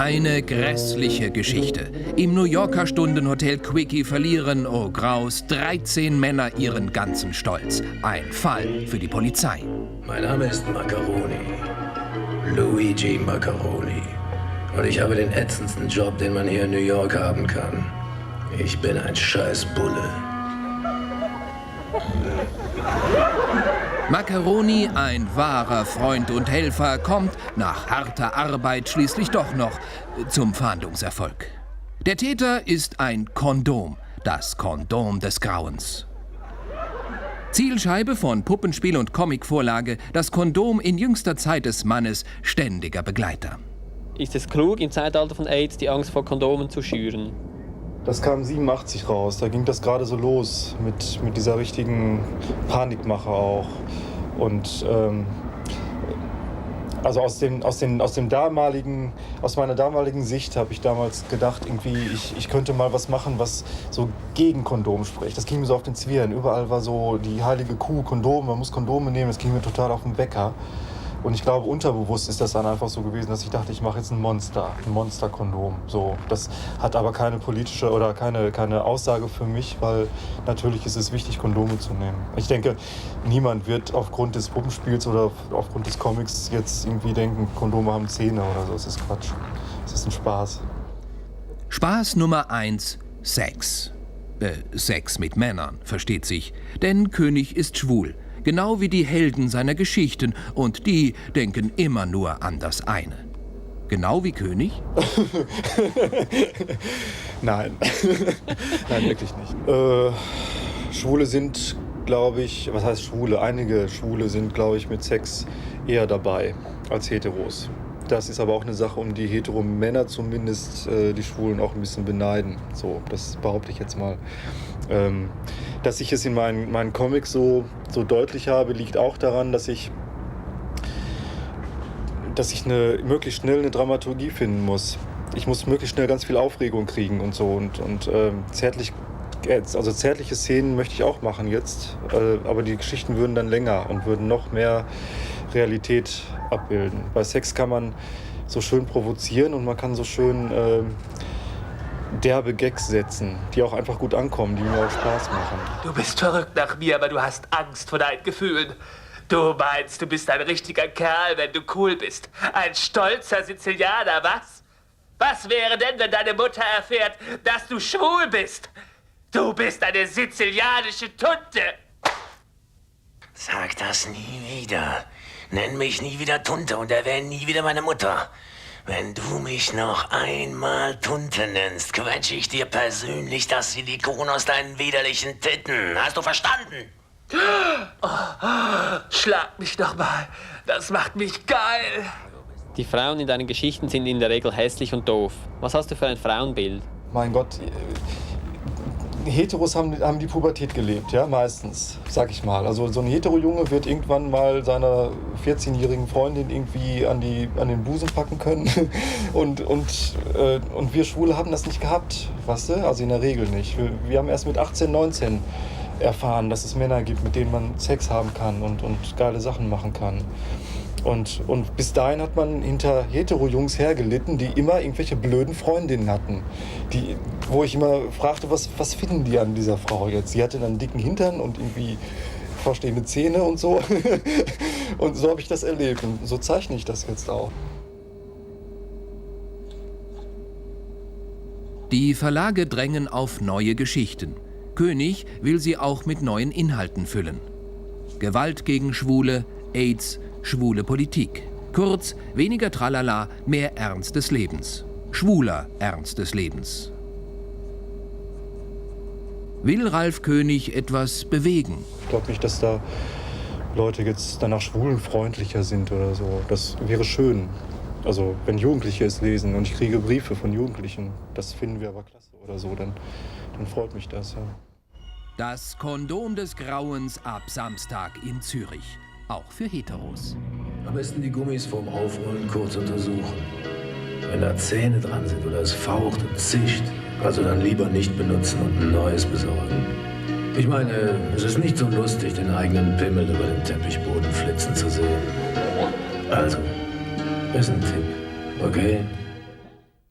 Eine grässliche Geschichte. Im New Yorker Stundenhotel Quickie verlieren, oh Graus, 13 Männer ihren ganzen Stolz. Ein Fall für die Polizei. Mein Name ist Macaroni. Luigi Macaroni. Und ich habe den ätzendsten Job, den man hier in New York haben kann. Ich bin ein Scheißbulle. Macaroni, ein wahrer Freund und Helfer, kommt nach harter Arbeit schließlich doch noch zum Fahndungserfolg. Der Täter ist ein Kondom, das Kondom des Grauens. Zielscheibe von Puppenspiel und Comicvorlage, das Kondom in jüngster Zeit des Mannes ständiger Begleiter. Ist es klug, im Zeitalter von AIDS die Angst vor Kondomen zu schüren? Das kam 87 raus, da ging das gerade so los mit dieser richtigen Panikmache auch. Und also aus meiner damaligen Sicht habe ich damals gedacht, irgendwie ich könnte mal was machen, was so gegen Kondom spricht. Das ging mir so auf den Zwirn. Überall war so die heilige Kuh, Kondom, man muss Kondome nehmen, das ging mir total auf den Wecker. Und ich glaube, unterbewusst ist das dann einfach so gewesen, dass ich dachte, ich mache jetzt ein Monster-Kondom. So, das hat aber keine politische oder keine Aussage für mich, weil natürlich ist es wichtig, Kondome zu nehmen. Ich denke, niemand wird aufgrund des Puppenspiels oder aufgrund des Comics jetzt irgendwie denken, Kondome haben Zähne oder so. Das ist Quatsch. Das ist ein Spaß. Spaß Nummer 1, Sex. Sex mit Männern, versteht sich. Denn König ist schwul. Genau wie die Helden seiner Geschichten. Und die denken immer nur an das eine. Genau wie König? Nein. Nein, wirklich nicht. Schwule sind, glaube ich, was heißt Schwule? Einige Schwule sind, glaube ich, mit Sex eher dabei als Heteros. Das ist aber auch eine Sache, um die Hetero-Männer zumindest die Schwulen auch ein bisschen beneiden. So, das behaupte ich jetzt mal. Dass ich es in meinen Comics so deutlich habe, liegt auch daran, dass ich möglichst schnell eine Dramaturgie finden muss. Ich muss möglichst schnell ganz viel Aufregung kriegen und so. Und zärtliche Szenen möchte ich auch machen jetzt. Aber die Geschichten würden dann länger und würden noch mehr Realität abbilden. Bei Sex kann man so schön provozieren und man kann so schön derbe Gags setzen, die auch einfach gut ankommen, die mir auch Spaß machen. Du bist verrückt nach mir, aber du hast Angst vor deinen Gefühlen. Du meinst, du bist ein richtiger Kerl, wenn du cool bist. Ein stolzer Sizilianer, was? Was wäre denn, wenn deine Mutter erfährt, dass du schwul bist? Du bist eine sizilianische Tunte. Sag das nie wieder. Nenn mich nie wieder Tunte und erwähne nie wieder meine Mutter. Wenn du mich noch einmal Tunte nennst, quetsche ich dir persönlich das Silikon aus deinen widerlichen Titten. Hast du verstanden? Oh, schlag mich doch mal. Das macht mich geil. Die Frauen in deinen Geschichten sind in der Regel hässlich und doof. Was hast du für ein Frauenbild? Mein Gott, Heteros haben die Pubertät gelebt, ja, meistens, sag ich mal. Also so ein Hetero-Junge wird irgendwann mal seiner 14-jährigen Freundin irgendwie an den Busen packen können. Und wir Schwule haben das nicht gehabt, weißt du? Also in der Regel nicht. Wir haben erst mit 18, 19 erfahren, dass es Männer gibt, mit denen man Sex haben kann und geile Sachen machen kann. Und bis dahin hat man hinter Hetero-Jungs hergelitten, die immer irgendwelche blöden Freundinnen hatten. Wo ich immer fragte, was finden die an dieser Frau jetzt? Sie hatte dann einen dicken Hintern und irgendwie vorstehende Zähne und so. Und so habe ich das erlebt und so zeichne ich das jetzt auch. Die Verlage drängen auf neue Geschichten. König will sie auch mit neuen Inhalten füllen. Gewalt gegen Schwule, AIDS, schwule Politik. Kurz, weniger Tralala, mehr Ernst des Lebens. Schwuler Ernst des Lebens. Will Ralf König etwas bewegen? Ich glaube nicht, dass da Leute jetzt danach schwulenfreundlicher sind oder so. Das wäre schön. Also wenn Jugendliche es lesen und ich kriege Briefe von Jugendlichen, das finden wir aber klasse oder so, dann freut mich das, ja. Das Kondom des Grauens ab Samstag in Zürich. Auch für Heteros. Am besten die Gummis vorm Aufrollen kurz untersuchen. Wenn da Zähne dran sind oder es faucht und zischt, also dann lieber nicht benutzen und ein neues besorgen. Ich meine, es ist nicht so lustig, den eigenen Pimmel über den Teppichboden flitzen zu sehen. Also, ist ein Tipp, okay?